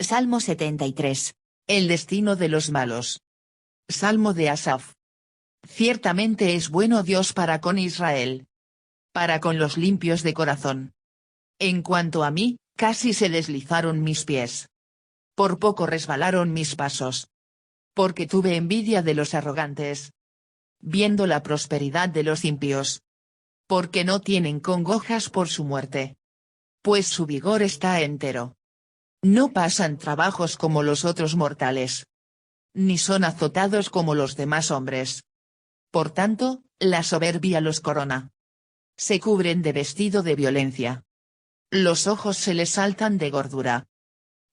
Salmo 73. El destino de los malos. Salmo de Asaf. Ciertamente es bueno Dios para con Israel. Para con los limpios de corazón. En cuanto a mí, casi se deslizaron mis pies. Por poco resbalaron mis pasos. Porque tuve envidia de los arrogantes. Viendo la prosperidad de los impíos. Porque no tienen congojas por su muerte. Pues su vigor está entero. No pasan trabajos como los otros mortales. Ni son azotados como los demás hombres. Por tanto, la soberbia los corona. Se cubren de vestido de violencia. Los ojos se les saltan de gordura.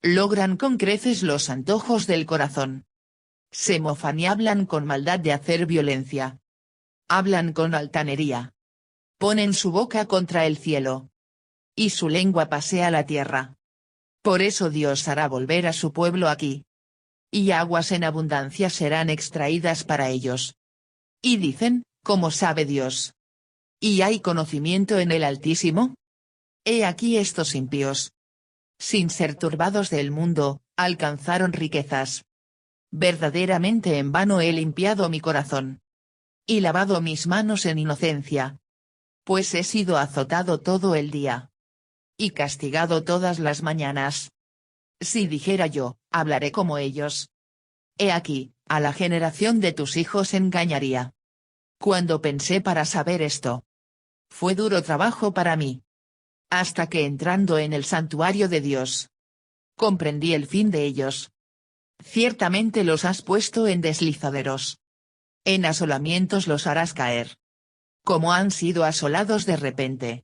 Logran con creces los antojos del corazón. Se mofan y hablan con maldad de hacer violencia. Hablan con altanería. Ponen su boca contra el cielo. Y su lengua pasea la tierra. Por eso Dios hará volver a su pueblo aquí. Y aguas en abundancia serán extraídas para ellos. Y dicen, ¿cómo sabe Dios? ¿Y hay conocimiento en el Altísimo? He aquí estos impíos. Sin ser turbados del mundo, alcanzaron riquezas. Verdaderamente en vano he limpiado mi corazón. Y lavado mis manos en inocencia. Pues he sido azotado todo el día. Y castigado todas las mañanas. Si dijera yo, hablaré como ellos. He aquí, a la generación de tus hijos engañaría. Cuando pensé para saber esto. Fue duro trabajo para mí. Hasta que entrando en el santuario de Dios. Comprendí el fin de ellos. Ciertamente los has puesto en deslizaderos. En asolamientos los harás caer. Como han sido asolados de repente.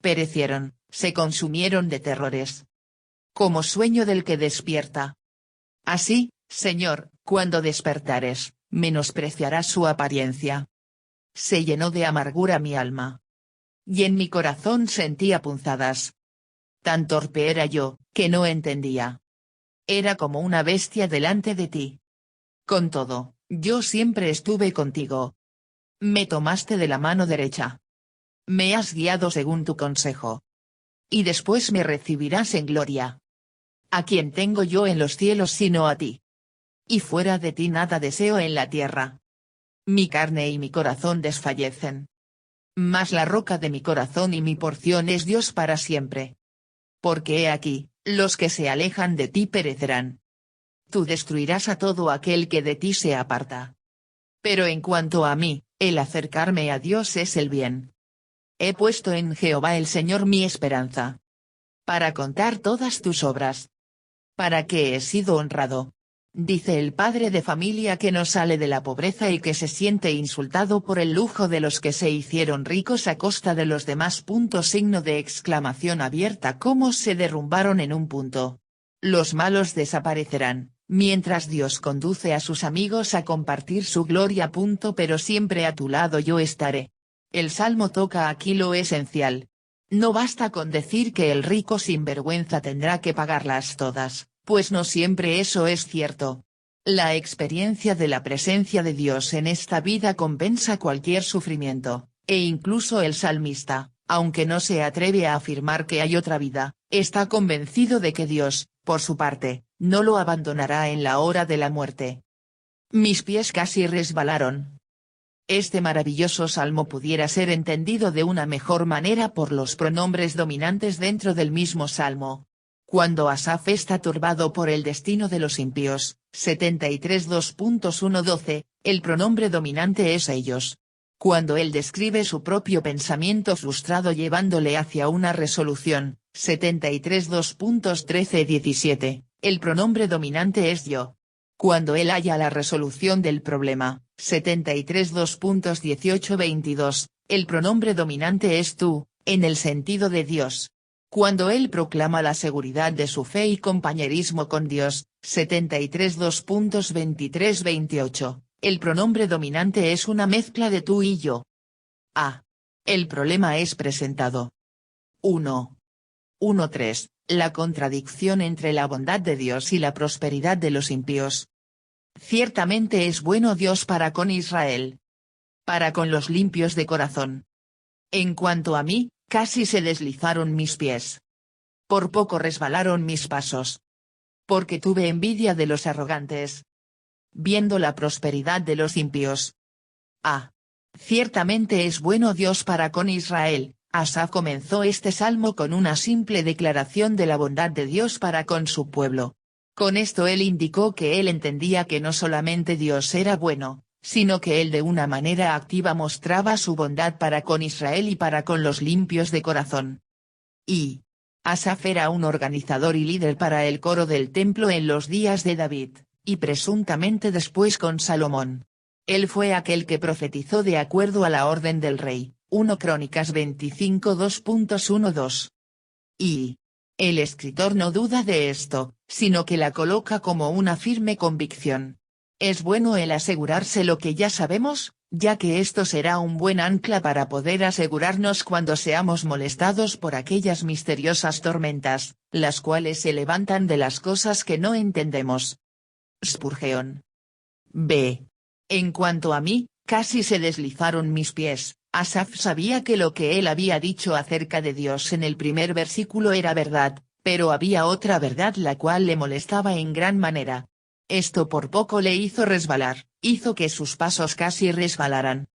Perecieron, se consumieron de terrores. Como sueño del que despierta. Así, Señor, cuando despertares, menospreciarás su apariencia. Se llenó de amargura mi alma. Y en mi corazón sentía punzadas. Tan torpe era yo, que no entendía. Era como una bestia delante de ti. Con todo, yo siempre estuve contigo. Me tomaste de la mano derecha. Me has guiado según tu consejo. Y después me recibirás en gloria. ¿A quién tengo yo en los cielos sino a ti? Y fuera de ti nada deseo en la tierra. Mi carne y mi corazón desfallecen. Mas la roca de mi corazón y mi porción es Dios para siempre. Porque he aquí, los que se alejan de ti perecerán. Tú destruirás a todo aquel que de ti se aparta. Pero en cuanto a mí, el acercarme a Dios es el bien. He puesto en Jehová el Señor mi esperanza. Para contar todas tus obras. Para que he sido honrado. Dice el padre de familia que no sale de la pobreza y que se siente insultado por el lujo de los que se hicieron ricos a costa de los demás. Signo de exclamación abierta. Cómo se derrumbaron en un punto. Los malos desaparecerán, mientras Dios conduce a sus amigos a compartir su gloria. Pero siempre a tu lado yo estaré. El Salmo toca aquí lo esencial. No basta con decir que el rico sinvergüenza tendrá que pagarlas todas. Pues no siempre eso es cierto. La experiencia de la presencia de Dios en esta vida compensa cualquier sufrimiento, e incluso el salmista, aunque no se atreve a afirmar que hay otra vida, está convencido de que Dios, por su parte, no lo abandonará en la hora de la muerte. Mis pies casi resbalaron. Este maravilloso salmo pudiera ser entendido de una mejor manera por los pronombres dominantes dentro del mismo salmo. Cuando Asaf está turbado por el destino de los impíos, 73 2.1-12, el pronombre dominante es ellos. Cuando él describe su propio pensamiento frustrado llevándole hacia una resolución, 73 2.13-17, el pronombre dominante es yo. Cuando él halla la resolución del problema, 73 2.18-22, el pronombre dominante es tú, en el sentido de Dios. Cuando él proclama la seguridad de su fe y compañerismo con Dios, 73 2.23-28, el pronombre dominante es una mezcla de tú y yo. El problema es presentado. 1.3. La contradicción entre la bondad de Dios y la prosperidad de los impíos. Ciertamente es bueno Dios para con Israel. Para con los limpios de corazón. En cuanto a mí, casi se deslizaron mis pies. Por poco resbalaron mis pasos. porque tuve envidia de los arrogantes, viendo la prosperidad de los impíos. Ciertamente es bueno Dios para con Israel. Asaf comenzó este salmo con una simple declaración de la bondad de Dios para con su pueblo. Con esto él indicó que él entendía que no solamente Dios era bueno, sino que él de una manera activa mostraba su bondad para con Israel y para con los limpios de corazón. Asaf era un organizador y líder para el coro del templo en los días de David, y presuntamente después con Salomón. Él fue aquel que profetizó de acuerdo a la orden del rey, 1 Crónicas 25 2.12. El escritor no duda de esto, sino que la coloca como una firme convicción. Es bueno el asegurarse lo que ya sabemos, ya que esto será un buen ancla para poder asegurarnos cuando seamos molestados por aquellas misteriosas tormentas, las cuales se levantan de las cosas que no entendemos. Spurgeon. B. En cuanto a mí, casi se deslizaron mis pies. Asaf sabía que lo que él había dicho acerca de Dios en el primer versículo era verdad, pero había otra verdad la cual le molestaba en gran manera. Esto por poco le hizo resbalar, hizo que sus pasos casi resbalaran.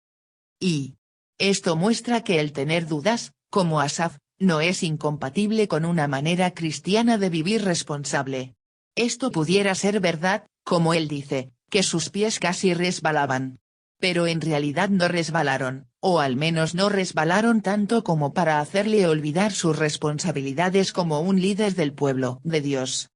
Esto muestra que el tener dudas, como Asaf, no es incompatible con una manera cristiana de vivir responsable. Esto pudiera ser verdad, como él dice, que sus pies casi resbalaban. Pero en realidad no resbalaron, o al menos no resbalaron tanto como para hacerle olvidar sus responsabilidades como un líder del pueblo de Dios.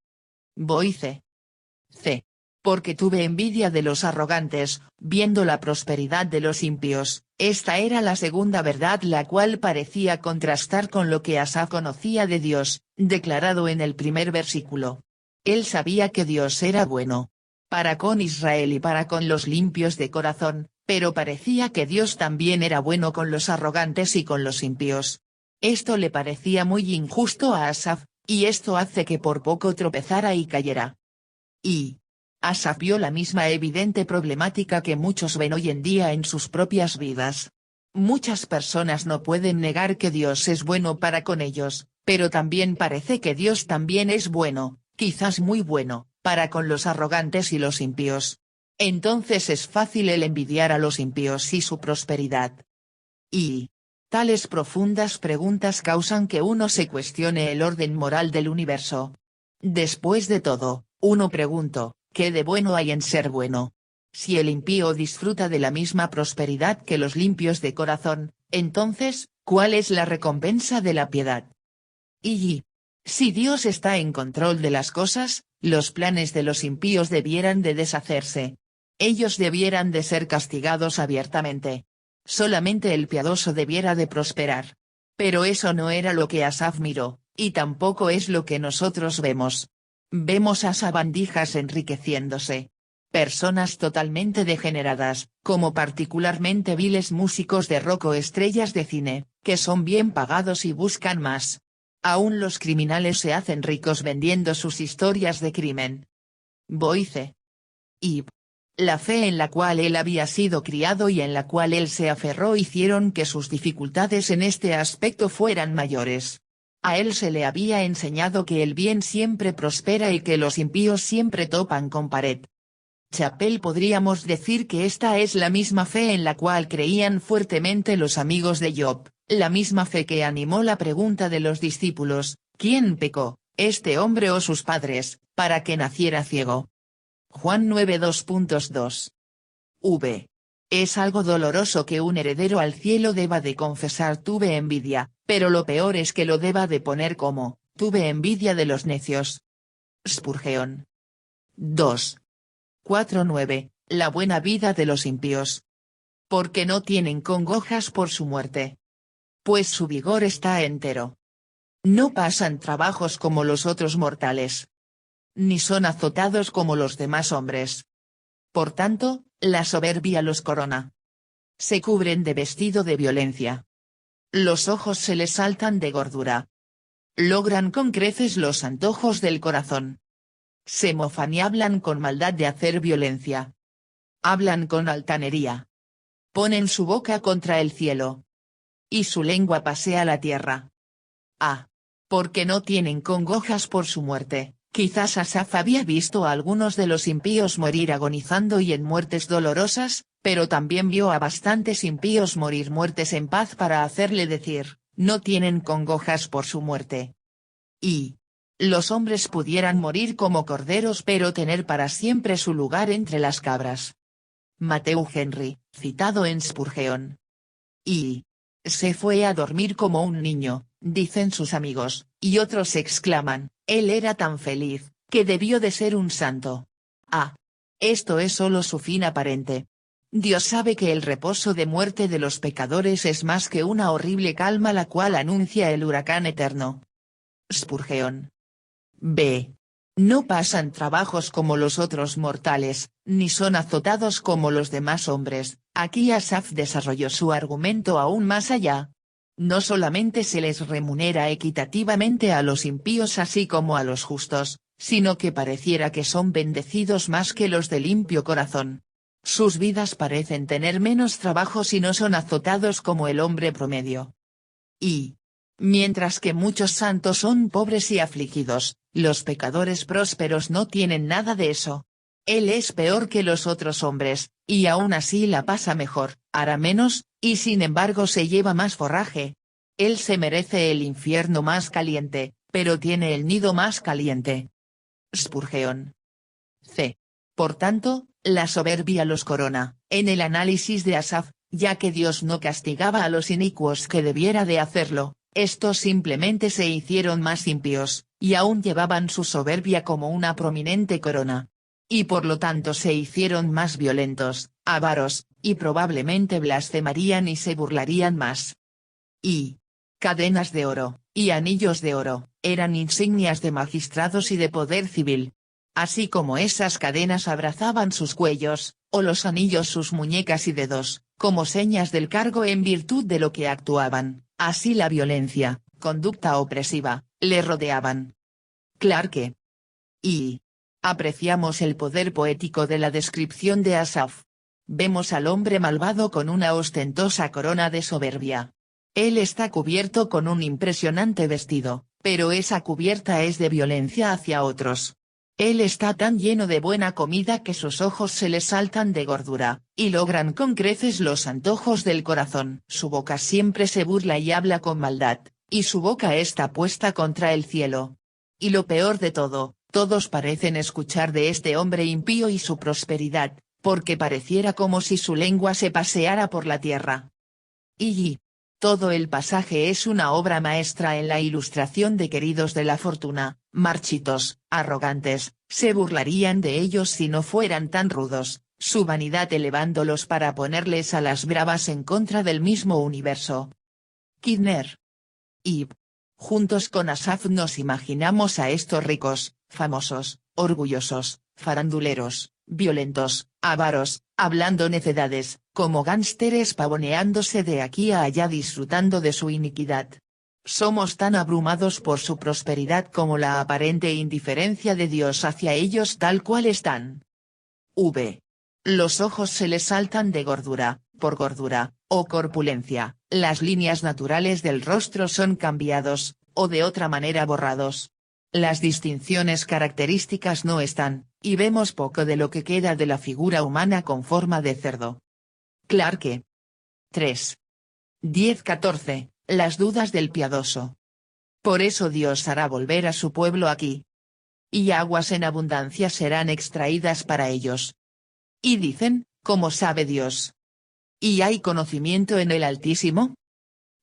C. Porque tuve envidia de los arrogantes, viendo la prosperidad de los impíos. Esta era la segunda verdad la cual parecía contrastar con lo que Asaf conocía de Dios, declarado en el primer versículo. Él sabía que Dios era bueno para con Israel y para con los limpios de corazón, pero parecía que Dios también era bueno con los arrogantes y con los impíos. Esto le parecía muy injusto a Asaf, y esto hace que por poco tropezara y cayera. Asaf vio la misma evidente problemática que muchos ven hoy en día en sus propias vidas. Muchas personas no pueden negar que Dios es bueno para con ellos, pero también parece que Dios también es bueno, quizás muy bueno, para con los arrogantes y los impíos. Entonces es fácil el envidiar a los impíos y su prosperidad. Tales profundas preguntas causan que uno se cuestione el orden moral del universo. Después de todo, uno pregunta, ¿qué de bueno hay en ser bueno? Si el impío disfruta de la misma prosperidad que los limpios de corazón, entonces, ¿cuál es la recompensa de la piedad? Si Dios está en control de las cosas, los planes de los impíos debieran de deshacerse. Ellos debieran de ser castigados abiertamente. Solamente el piadoso debiera de prosperar. Pero eso no era lo que Asaf miró, y tampoco es lo que nosotros vemos. Vemos a sabandijas enriqueciéndose. Personas totalmente degeneradas, como particularmente viles músicos de rock o estrellas de cine, que son bien pagados y buscan más. Aún los criminales se hacen ricos vendiendo sus historias de crimen. C. La fe en la cual él había sido criado y en la cual él se aferró hicieron que sus dificultades en este aspecto fueran mayores. A él se le había enseñado que el bien siempre prospera y que los impíos siempre topan con pared. Chappell podríamos decir que esta es la misma fe en la cual creían fuertemente los amigos de Job, la misma fe que animó la pregunta de los discípulos, ¿quién pecó, este hombre o sus padres, para que naciera ciego? Juan 9:2.2. Es algo doloroso que un heredero al cielo deba de confesar tuve envidia, pero lo peor es que lo deba de poner como, tuve envidia de los necios. Spurgeon. 2:4-9, la buena vida de los impíos. Porque no tienen congojas por su muerte. Pues su vigor está entero. No pasan trabajos como los otros mortales. Ni son azotados como los demás hombres. Por tanto, la soberbia los corona. Se cubren de vestido de violencia. Los ojos se les saltan de gordura. Logran con creces los antojos del corazón. Se mofan y hablan con maldad de hacer violencia. Hablan con altanería. Ponen su boca contra el cielo. Y su lengua pasea la tierra. Porque no tienen congojas por su muerte, Quizás Asaf había visto a algunos de los impíos morir agonizando y en muertes dolorosas, pero también vio a bastantes impíos morir muertes en paz para hacerle decir, no tienen congojas por su muerte. Y los hombres pudieran morir como corderos pero tener para siempre su lugar entre las cabras. Matthew Henry, citado en Spurgeon. Y se fue a dormir como un niño, dicen sus amigos, y otros exclaman, él era tan feliz, que debió de ser un santo. Ah. Esto es solo su fin aparente. Dios sabe que el reposo de muerte de los pecadores es más que una horrible calma la cual anuncia el huracán eterno. Spurgeon. B. No pasan trabajos como los otros mortales, ni son azotados como los demás hombres. Aquí Asaf desarrolló su argumento aún más allá. No solamente se les remunera equitativamente a los impíos así como a los justos, sino que pareciera que son bendecidos más que los de limpio corazón. Sus vidas parecen tener menos trabajo si no son azotados como el hombre promedio. Y mientras que muchos santos son pobres y afligidos, los pecadores prósperos no tienen nada de eso. Él es peor que los otros hombres, y aún así la pasa mejor, hará menos, y sin embargo se lleva más forraje. Él se merece el infierno más caliente, pero tiene el nido más caliente. Spurgeon. C. Por tanto, la soberbia los corona, en el análisis de Asaf, ya que Dios no castigaba a los inicuos que debiera de hacerlo. Estos simplemente se hicieron más impíos, y aún llevaban su soberbia como una prominente corona. Y por lo tanto se hicieron más violentos, avaros, y probablemente blasfemarían y se burlarían más. Y cadenas de oro, y anillos de oro, eran insignias de magistrados y de poder civil. Así como esas cadenas abrazaban sus cuellos, o los anillos sus muñecas y dedos, como señas del cargo en virtud de lo que actuaban. Así la violencia, conducta opresiva, le rodeaban. Clarke. Y apreciamos el poder poético de la descripción de Asaf. Vemos al hombre malvado con una ostentosa corona de soberbia. Él está cubierto con un impresionante vestido, pero esa cubierta es de violencia hacia otros. Él está tan lleno de buena comida que sus ojos se le saltan de gordura, y logran con creces los antojos del corazón. Su boca siempre se burla y habla con maldad, y su boca está puesta contra el cielo. Y lo peor de todo, todos parecen escuchar de este hombre impío y su prosperidad, porque pareciera como si su lengua se paseara por la tierra. Y todo el pasaje es una obra maestra en la ilustración de queridos de la fortuna, marchitos, arrogantes, se burlarían de ellos si no fueran tan rudos, su vanidad elevándolos para ponerles a las bravas en contra del mismo universo. Kidner. Y juntos con Asaf nos imaginamos a estos ricos, famosos, orgullosos, faranduleros, violentos, avaros, hablando necedades, como gánsteres pavoneándose de aquí a allá disfrutando de su iniquidad. Somos tan abrumados por su prosperidad como la aparente indiferencia de Dios hacia ellos tal cual están. V. Los ojos se les saltan de gordura, por gordura, o corpulencia, las líneas naturales del rostro son cambiados, o de otra manera borrados. Las distinciones características no están, y vemos poco de lo que queda de la figura humana con forma de cerdo. Clarke. 3. 10-14, las dudas del piadoso. Por eso Dios hará volver a su pueblo aquí. Y aguas en abundancia serán extraídas para ellos. Y dicen, ¿cómo sabe Dios? ¿Y hay conocimiento en el Altísimo?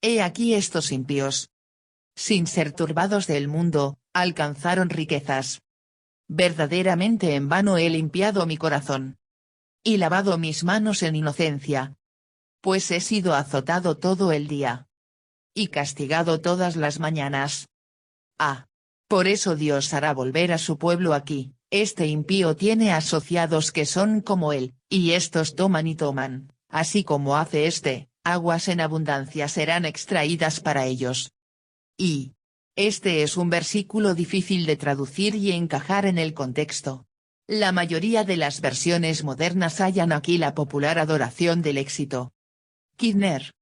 He aquí estos impíos. Sin ser turbados del mundo, alcanzaron riquezas. Verdaderamente en vano he limpiado mi corazón. Y lavado mis manos en inocencia. Pues he sido azotado todo el día. Y castigado todas las mañanas. Ah. Por eso Dios hará volver a su pueblo aquí. Este impío tiene asociados que son como él, y estos toman y toman, así como hace este, aguas en abundancia serán extraídas para ellos. Y este es un versículo difícil de traducir y encajar en el contexto. La mayoría de las versiones modernas hallan aquí la popular adoración del éxito. Kidner.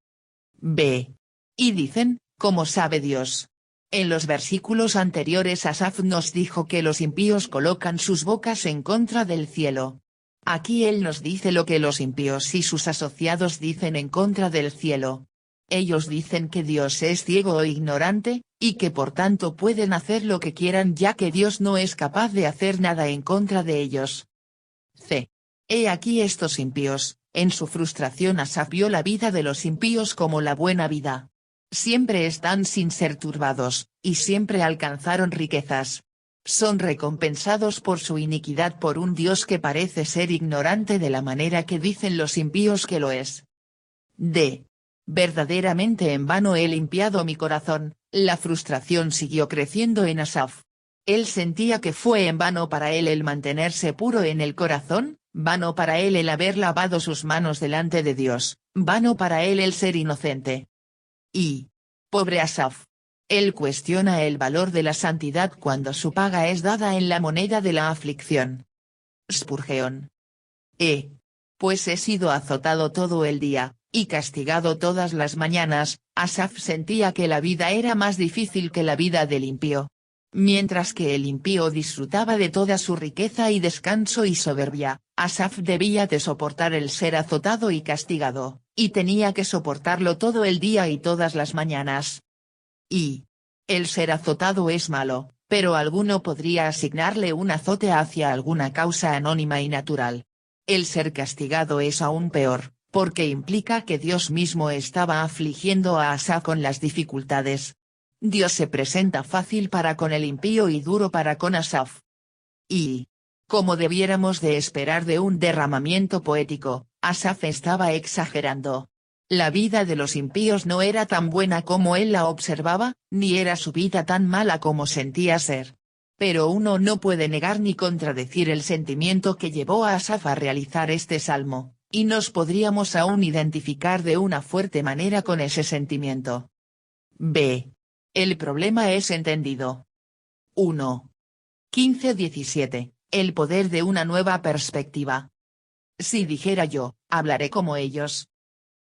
B. Y dicen, ¿cómo sabe Dios? En los versículos anteriores Asaf nos dijo que los impíos colocan sus bocas en contra del cielo. Aquí él nos dice lo que los impíos y sus asociados dicen en contra del cielo. Ellos dicen que Dios es ciego o ignorante, y que por tanto pueden hacer lo que quieran ya que Dios no es capaz de hacer nada en contra de ellos. C. He aquí estos impíos, en su frustración Asaf vio la vida de los impíos como la buena vida. Siempre están sin ser turbados, y siempre alcanzaron riquezas. Son recompensados por su iniquidad por un Dios que parece ser ignorante de la manera que dicen los impíos que lo es. D. Verdaderamente en vano he limpiado mi corazón. La frustración siguió creciendo en Asaf. Él sentía que fue en vano para él el mantenerse puro en el corazón, vano para él el haber lavado sus manos delante de Dios, vano para él el ser inocente. Y, pobre Asaf. Él cuestiona el valor de la santidad cuando su paga es dada en la moneda de la aflicción. Spurgeon. Pues he sido azotado todo el día, y castigado todas las mañanas. Asaf sentía que la vida era más difícil que la vida del impío. Mientras que el impío disfrutaba de toda su riqueza y descanso y soberbia, Asaf debía de soportar el ser azotado y castigado, y tenía que soportarlo todo el día y todas las mañanas. Y el ser azotado es malo, pero alguno podría asignarle un azote hacia alguna causa anónima y natural. El ser castigado es aún peor, porque implica que Dios mismo estaba afligiendo a Asaf con las dificultades. Dios se presenta fácil para con el impío y duro para con Asaf. Y, como debiéramos de esperar de un derramamiento poético, Asaf estaba exagerando. La vida de los impíos no era tan buena como él la observaba, ni era su vida tan mala como sentía ser. Pero uno no puede negar ni contradecir el sentimiento que llevó a Asaf a realizar este salmo, y nos podríamos aún identificar de una fuerte manera con ese sentimiento. B. El problema es entendido. 1. 15-17. El poder de una nueva perspectiva. Si dijera yo, hablaré como ellos.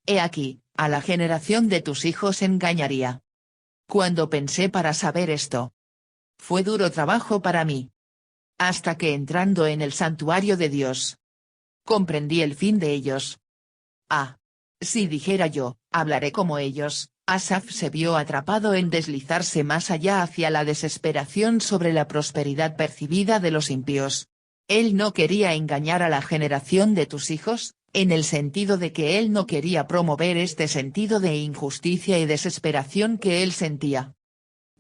He aquí, a la generación de tus hijos engañaría. Cuando pensé para saber esto, fue duro trabajo para mí. Hasta que entrando en el santuario de Dios, comprendí el fin de ellos. Si dijera yo, hablaré como ellos. Asaf se vio atrapado en deslizarse más allá hacia la desesperación sobre la prosperidad percibida de los impíos. Él no quería engañar a la generación de tus hijos, en el sentido de que él no quería promover este sentido de injusticia y desesperación que él sentía.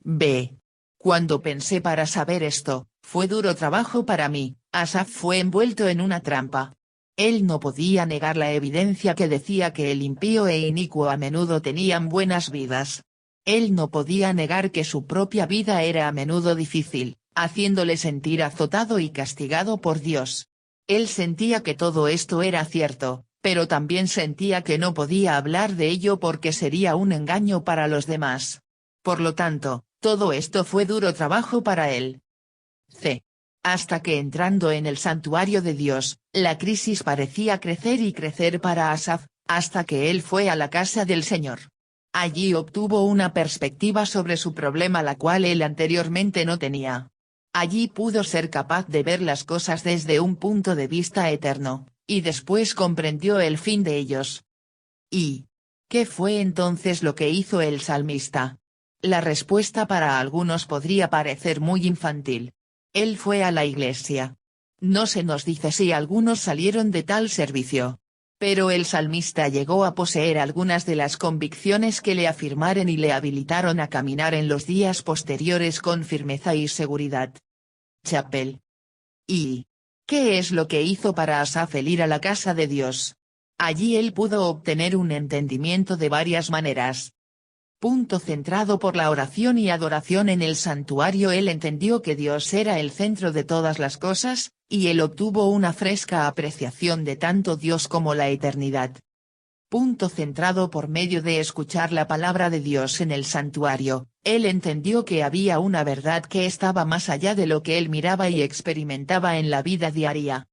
B. Cuando pensé para saber esto, fue duro trabajo para mí. Asaf fue envuelto en una trampa. Él no podía negar la evidencia que decía que el impío e inicuo a menudo tenían buenas vidas. Él no podía negar que su propia vida era a menudo difícil, haciéndole sentir azotado y castigado por Dios. Él sentía que todo esto era cierto, pero también sentía que no podía hablar de ello porque sería un engaño para los demás. Por lo tanto, todo esto fue duro trabajo para él. C. Hasta que entrando en el santuario de Dios, la crisis parecía crecer y crecer para Asaf, hasta que él fue a la casa del Señor. Allí obtuvo una perspectiva sobre su problema la cual él anteriormente no tenía. Allí pudo ser capaz de ver las cosas desde un punto de vista eterno, y después comprendió el fin de ellos. ¿Y qué fue entonces lo que hizo el salmista? La respuesta para algunos podría parecer muy infantil. Él fue a la iglesia. No se nos dice si algunos salieron de tal servicio. Pero el salmista llegó a poseer algunas de las convicciones que le afirmaron y le habilitaron a caminar en los días posteriores con firmeza y seguridad. Chapel. ¿Y qué es lo que hizo para Asaf el ir a la casa de Dios? Allí él pudo obtener un entendimiento de varias maneras. Punto centrado por la oración y adoración en el santuario. Él entendió que Dios era el centro de todas las cosas, y él obtuvo una fresca apreciación de tanto Dios como la eternidad. Punto centrado por medio de escuchar la palabra de Dios en el santuario, él entendió que había una verdad que estaba más allá de lo que él miraba y experimentaba en la vida diaria.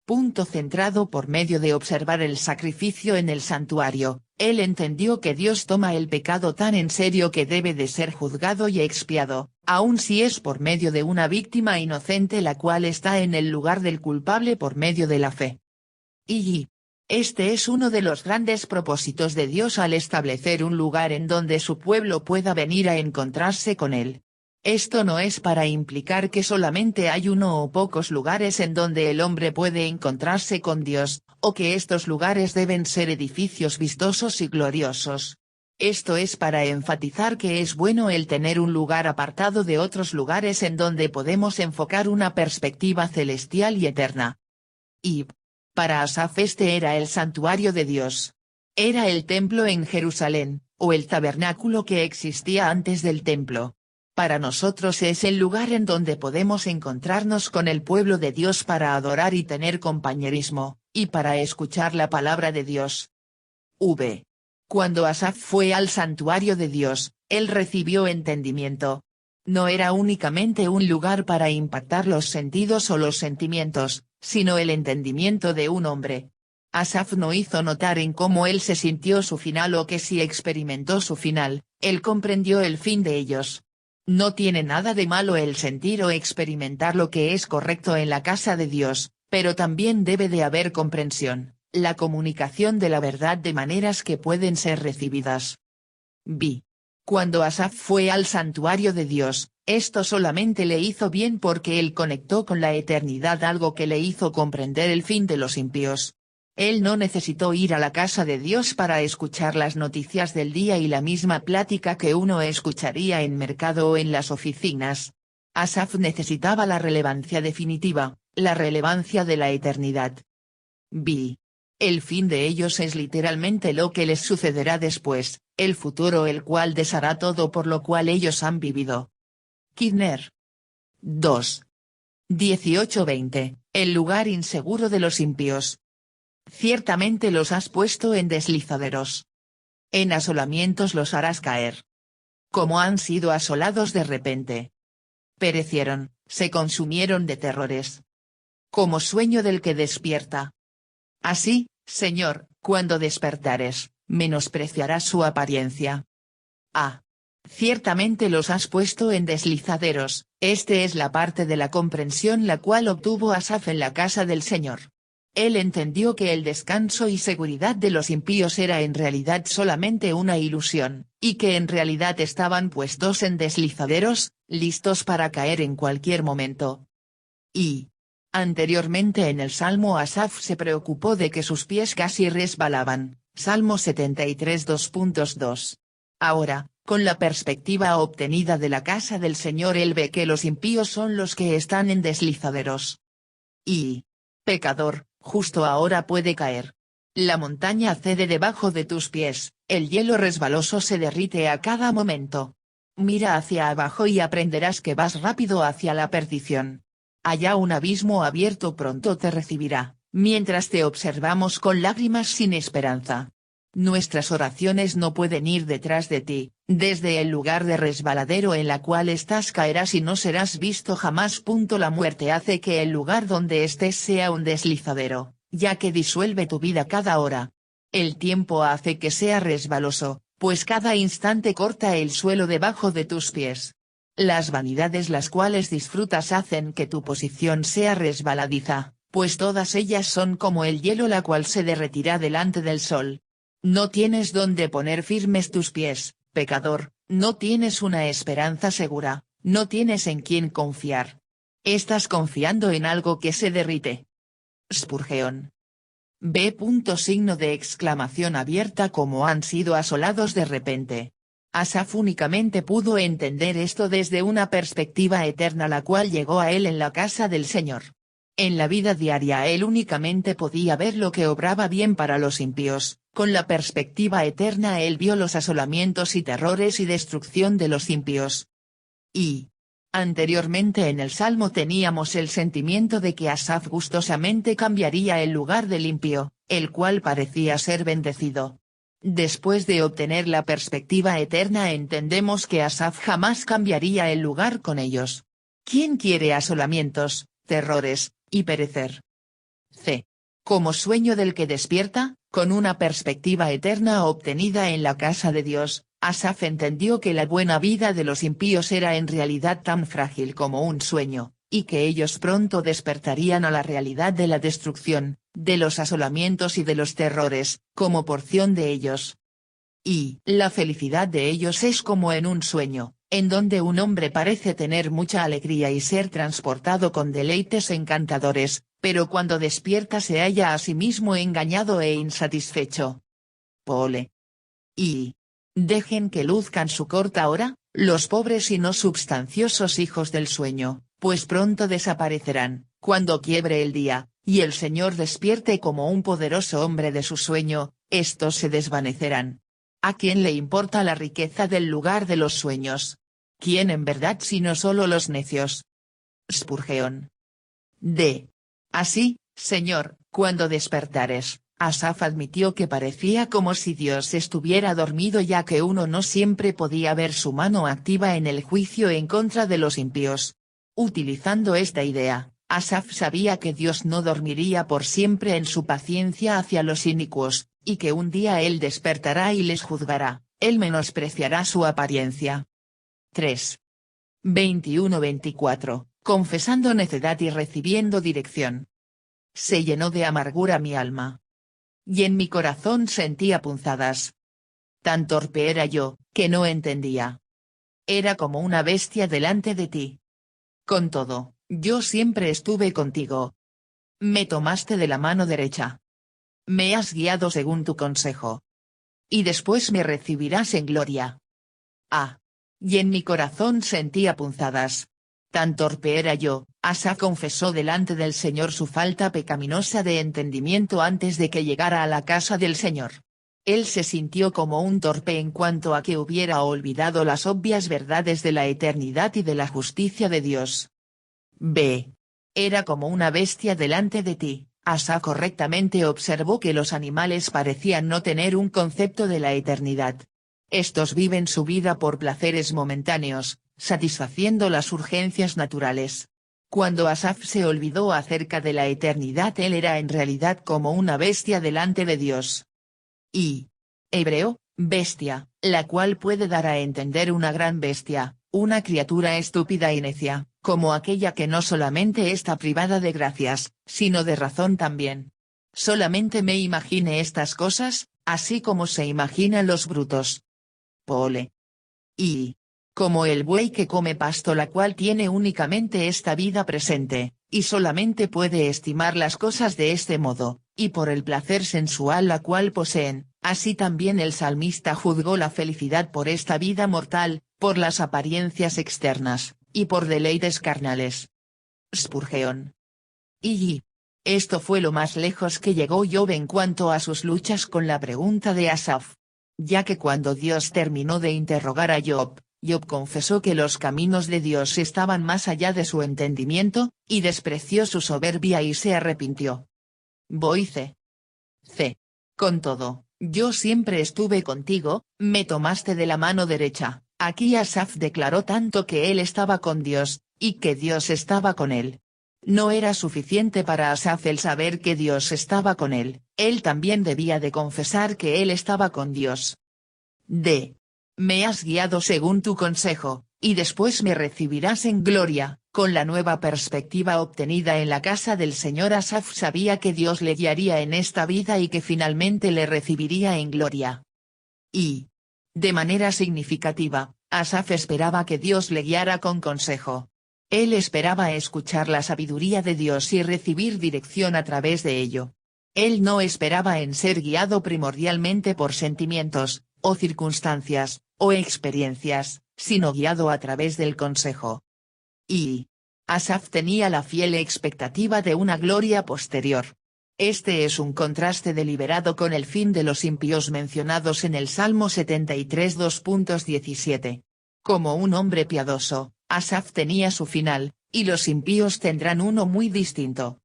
Punto centrado por medio de observar el sacrificio en el santuario, Él entendió que Dios toma el pecado tan en serio que debe de ser juzgado y expiado, aun si es por medio de una víctima inocente la cual está en el lugar del culpable por medio de la fe. Y este es uno de los grandes propósitos de Dios al establecer un lugar en donde su pueblo pueda venir a encontrarse con Él. Esto no es para implicar que solamente hay uno o pocos lugares en donde el hombre puede encontrarse con Dios, o que estos lugares deben ser edificios vistosos y gloriosos. Esto es para enfatizar que es bueno el tener un lugar apartado de otros lugares en donde podemos enfocar una perspectiva celestial y eterna. Y para Asaf este era el santuario de Dios. Era el templo en Jerusalén, o el tabernáculo que existía antes del templo. Para nosotros es el lugar en donde podemos encontrarnos con el pueblo de Dios para adorar y tener compañerismo, y para escuchar la palabra de Dios. Cuando Asaf fue al santuario de Dios, él recibió entendimiento. No era únicamente un lugar para impactar los sentidos o los sentimientos, sino el entendimiento de un hombre. Asaf no hizo notar en cómo él se sintió su final o que si experimentó su final, él comprendió el fin de ellos. No tiene nada de malo el sentir o experimentar lo que es correcto en la casa de Dios, pero también debe de haber comprensión, la comunicación de la verdad de maneras que pueden ser recibidas. Cuando Asaf fue al santuario de Dios, esto solamente le hizo bien porque él conectó con la eternidad, algo que le hizo comprender el fin de los impíos. Él no necesitó ir a la casa de Dios para escuchar las noticias del día y la misma plática que uno escucharía en mercado o en las oficinas. Asaf necesitaba la relevancia definitiva, la relevancia de la eternidad. El fin de ellos es literalmente lo que les sucederá después, el futuro el cual deshará todo por lo cual ellos han vivido. Kidner. 2. 18-20, el lugar inseguro de los impíos. Ciertamente los has puesto en deslizaderos. En asolamientos los harás caer. Como han sido asolados de repente. Perecieron, se consumieron de terrores. Como sueño del que despierta. Así, Señor, cuando despertares, menospreciarás su apariencia. Ciertamente los has puesto en deslizaderos, este es la parte de la comprensión la cual obtuvo Asaf en la casa del Señor. Él entendió que el descanso y seguridad de los impíos era en realidad solamente una ilusión, y que en realidad estaban puestos en deslizaderos, listos para caer en cualquier momento. Anteriormente en el Salmo Asaf se preocupó de que sus pies casi resbalaban, Salmo 73 2.2. Ahora, con la perspectiva obtenida de la casa del Señor él ve que los impíos son los que están en deslizaderos. Pecador, justo ahora puede caer. La montaña cede debajo de tus pies, el hielo resbaloso se derrite a cada momento. Mira hacia abajo y aprenderás que vas rápido hacia la perdición. Allá un abismo abierto pronto te recibirá, mientras te observamos con lágrimas sin esperanza. Nuestras oraciones no pueden ir detrás de ti, desde el lugar de resbaladero en la cual estás caerás y no serás visto jamás. La muerte hace que el lugar donde estés sea un deslizadero, ya que disuelve tu vida cada hora. El tiempo hace que sea resbaloso, pues cada instante corta el suelo debajo de tus pies. Las vanidades las cuales disfrutas hacen que tu posición sea resbaladiza, pues todas ellas son como el hielo la cual se derretirá delante del sol. No tienes donde poner firmes tus pies, pecador, no tienes una esperanza segura, no tienes en quién confiar. Estás confiando en algo que se derrite. Spurgeon. Signo de exclamación abierta como han sido asolados de repente. Asaf únicamente pudo entender esto desde una perspectiva eterna la cual llegó a él en la casa del Señor. En la vida diaria él únicamente podía ver lo que obraba bien para los impíos, con la perspectiva eterna él vio los asolamientos y terrores y destrucción de los impíos. Anteriormente en el Salmo teníamos el sentimiento de que Asaf gustosamente cambiaría el lugar del impío, el cual parecía ser bendecido. Después de obtener la perspectiva eterna entendemos que Asaf jamás cambiaría el lugar con ellos. ¿Quién quiere asolamientos, terrores, y perecer? Como sueño del que despierta, Con una perspectiva eterna obtenida en la casa de Dios, Asaf entendió que la buena vida de los impíos era en realidad tan frágil como un sueño, y que ellos pronto despertarían a la realidad de la destrucción, de los asolamientos y de los terrores, como porción de ellos. Y la felicidad de ellos es como en un sueño, en donde un hombre parece tener mucha alegría y ser transportado con deleites encantadores, pero cuando despierta se halla a sí mismo engañado e insatisfecho. Pole. Y dejen que luzcan su corta hora, los pobres y no substanciosos hijos del sueño, pues pronto desaparecerán, cuando quiebre el día, y el Señor despierte como un poderoso hombre de su sueño, estos se desvanecerán. ¿A quién le importa la riqueza del lugar de los sueños? ¿Quién en verdad sino solo los necios? Spurgeon. D. Así, Señor, cuando despertares, Asaf admitió que parecía como si Dios estuviera dormido, ya que uno no siempre podía ver su mano activa en el juicio en contra de los impíos. Utilizando esta idea, Asaf sabía que Dios no dormiría por siempre en su paciencia hacia los inicuos, y que un día Él despertará y les juzgará, Él menospreciará su apariencia. 3. 21-24, confesando necedad y recibiendo dirección. Se llenó de amargura mi alma. Y en mi corazón sentía punzadas. Tan torpe era yo, que no entendía. Era como una bestia delante de ti. Con todo, yo siempre estuve contigo. Me tomaste de la mano derecha. Me has guiado según tu consejo. Y después me recibirás en gloria. Ah. Y en mi corazón sentía punzadas. Tan torpe era yo, Asa confesó delante del Señor su falta pecaminosa de entendimiento antes de que llegara a la casa del Señor. Él se sintió como un torpe en cuanto a que hubiera olvidado las obvias verdades de la eternidad y de la justicia de Dios. B. Era como una bestia delante de ti. Asa correctamente observó que los animales parecían no tener un concepto de la eternidad. Estos viven su vida por placeres momentáneos, satisfaciendo las urgencias naturales. Cuando Asaf se olvidó acerca de la eternidad, él era en realidad como una bestia delante de Dios. Y hebreo, bestia, la cual puede dar a entender una gran bestia, una criatura estúpida y necia, como aquella que no solamente está privada de gracias, sino de razón también. Solamente me imagine estas cosas, así como se imaginan los brutos. Pole. Y como el buey que come pasto, la cual tiene únicamente esta vida presente, y solamente puede estimar las cosas de este modo, y por el placer sensual la cual poseen, así también el salmista juzgó la felicidad por esta vida mortal, por las apariencias externas, y por deleites carnales. Spurgeon. Y esto fue lo más lejos que llegó Job en cuanto a sus luchas con la pregunta de Asaf. Ya que cuando Dios terminó de interrogar a Job, Job confesó que los caminos de Dios estaban más allá de su entendimiento, y despreció su soberbia y se arrepintió. Boice. C. Con todo, yo siempre estuve contigo, me tomaste de la mano derecha. Aquí Asaf declaró tanto que él estaba con Dios, y que Dios estaba con él. No era suficiente para Asaf el saber que Dios estaba con él también debía de confesar que él estaba con Dios. D. Me has guiado según tu consejo, y después me recibirás en gloria. Con la nueva perspectiva obtenida en la casa del Señor, Asaf sabía que Dios le guiaría en esta vida y que finalmente le recibiría en gloria. Y de manera significativa, Asaf esperaba que Dios le guiara con consejo. Él esperaba escuchar la sabiduría de Dios y recibir dirección a través de ello. Él no esperaba en ser guiado primordialmente por sentimientos, o circunstancias, o experiencias, sino guiado a través del consejo. Y Asaf tenía la fiel expectativa de una gloria posterior. Este es un contraste deliberado con el fin de los impíos mencionados en el Salmo 73 2.17. Como un hombre piadoso, Asaf tenía su final, y los impíos tendrán uno muy distinto.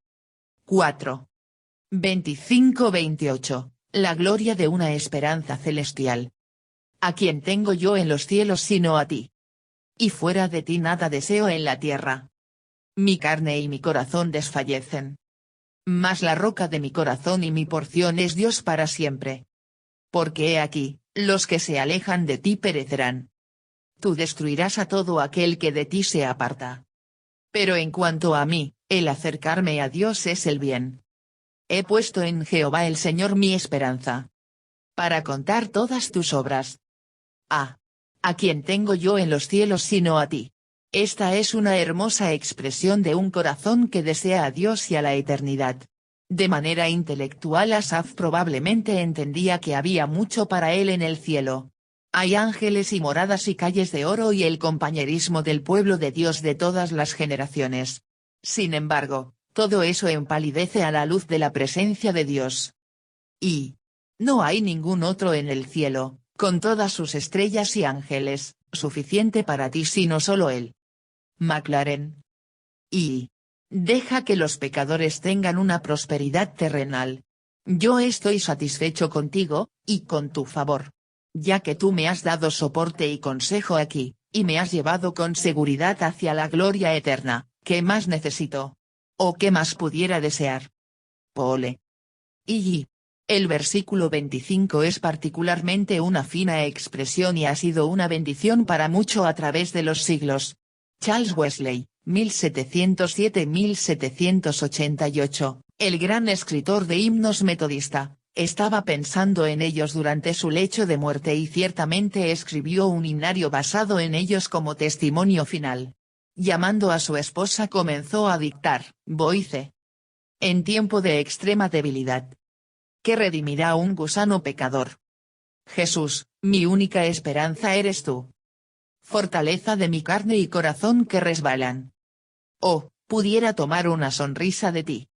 4. 25-28, la gloria de una esperanza celestial. ¿A quién tengo yo en los cielos sino a ti? Y fuera de ti nada deseo en la tierra. Mi carne y mi corazón desfallecen. mas la roca de mi corazón y mi porción es Dios para siempre. Porque he aquí, los que se alejan de ti perecerán. Tú destruirás a todo aquel que de ti se aparta. Pero en cuanto a mí, el acercarme a Dios es el bien. He puesto en Jehová el Señor mi esperanza. Para contar todas tus obras. ¿A quién tengo yo en los cielos sino a ti? Esta es una hermosa expresión de un corazón que desea a Dios y a la eternidad. De manera intelectual Asaf probablemente entendía que había mucho para él en el cielo. Hay ángeles y moradas y calles de oro y el compañerismo del pueblo de Dios de todas las generaciones. Sin embargo, todo eso empalidece a la luz de la presencia de Dios. Y no hay ningún otro en el cielo, con todas sus estrellas y ángeles, suficiente para ti sino solo Él. McLaren. Y deja que los pecadores tengan una prosperidad terrenal. Yo estoy satisfecho contigo, y con tu favor. Ya que tú me has dado soporte y consejo aquí, y me has llevado con seguridad hacia la gloria eterna, ¿qué más necesito? ¿O qué más pudiera desear? Pole. Y el versículo 25 es particularmente una fina expresión y ha sido una bendición para mucho a través de los siglos. Charles Wesley, 1707-1788, el gran escritor de himnos metodista, estaba pensando en ellos durante su lecho de muerte y ciertamente escribió un himnario basado en ellos como testimonio final. Llamando a su esposa comenzó a dictar, voice. En tiempo de extrema debilidad. ¿Qué redimirá un gusano pecador? Jesús, mi única esperanza eres tú. Fortaleza de mi carne y corazón que resbalan. Oh, pudiera tomar una sonrisa de ti.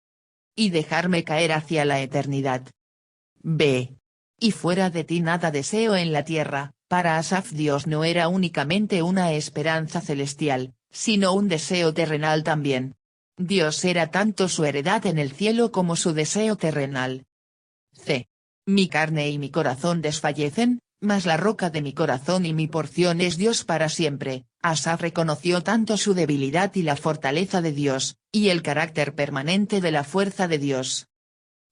Y dejarme caer hacia la eternidad. Ve. Y fuera de ti nada deseo en la tierra. Para Asaf Dios no era únicamente una esperanza celestial, sino un deseo terrenal también. Dios era tanto su heredad en el cielo como su deseo terrenal. Mi carne y mi corazón desfallecen, mas la roca de mi corazón y mi porción es Dios para siempre. Asaf reconoció tanto su debilidad y la fortaleza de Dios, y el carácter permanente de la fuerza de Dios.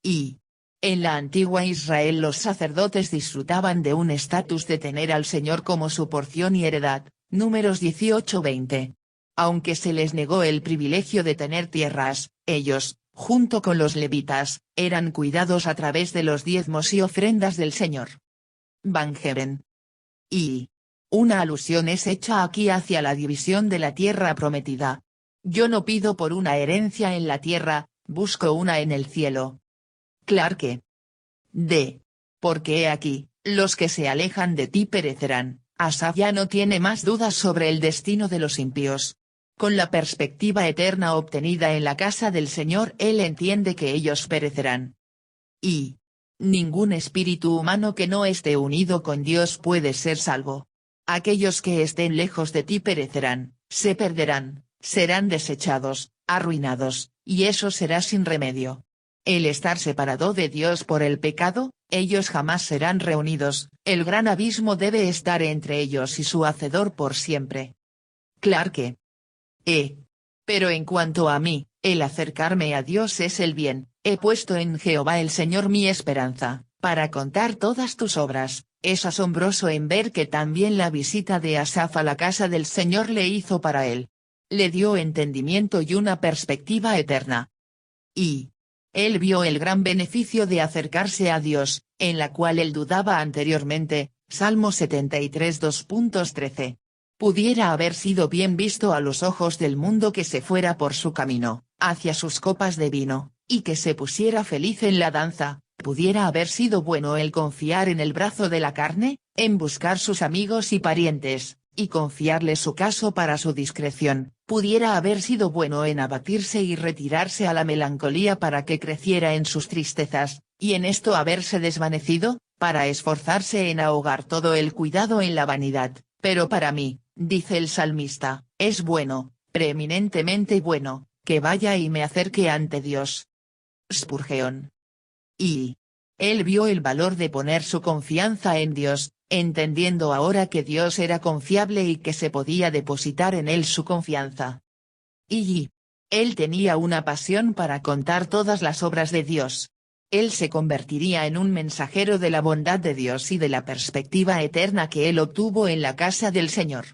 Y en la antigua Israel los sacerdotes disfrutaban de un estatus de tener al Señor como su porción y heredad, Números 18-20. Aunque se les negó el privilegio de tener tierras, ellos, junto con los levitas, eran cuidados a través de los diezmos y ofrendas del Señor. Van Heaven. Y una alusión es hecha aquí hacia la división de la tierra prometida. Yo no pido por una herencia en la tierra, busco una en el cielo. Clarke. Porque he aquí, los que se alejan de ti perecerán. Asaf ya no tiene más dudas sobre el destino de los impíos. Con la perspectiva eterna obtenida en la casa del Señor él entiende que ellos perecerán. Y ningún espíritu humano que no esté unido con Dios puede ser salvo. Aquellos que estén lejos de ti perecerán, se perderán, serán desechados, arruinados, y eso será sin remedio. El estar separado de Dios por el pecado, ellos jamás serán reunidos, el gran abismo debe estar entre ellos y su Hacedor por siempre. Clarke. Pero en cuanto a mí, el acercarme a Dios es el bien, he puesto en Jehová el Señor mi esperanza, para contar todas tus obras. Es asombroso en ver que también la visita de Asaf a la casa del Señor le hizo para él. Le dio entendimiento y una perspectiva eterna. Y él vio el gran beneficio de acercarse a Dios, en la cual él dudaba anteriormente, Salmo 73 2.13. Pudiera haber sido bien visto a los ojos del mundo que se fuera por su camino, hacia sus copas de vino, y que se pusiera feliz en la danza. Pudiera haber sido bueno el confiar en el brazo de la carne, en buscar sus amigos y parientes, y confiarle su caso para su discreción. Pudiera haber sido bueno en abatirse y retirarse a la melancolía para que creciera en sus tristezas, y en esto haberse desvanecido, para esforzarse en ahogar todo el cuidado en la vanidad. Pero para mí, dice el salmista, es bueno, preeminentemente bueno, que vaya y me acerque ante Dios. Spurgeon. Y él vio el valor de poner su confianza en Dios, entendiendo ahora que Dios era confiable y que se podía depositar en él su confianza. Y Él tenía una pasión para contar todas las obras de Dios. Él se convertiría en un mensajero de la bondad de Dios y de la perspectiva eterna que él obtuvo en la casa del Señor.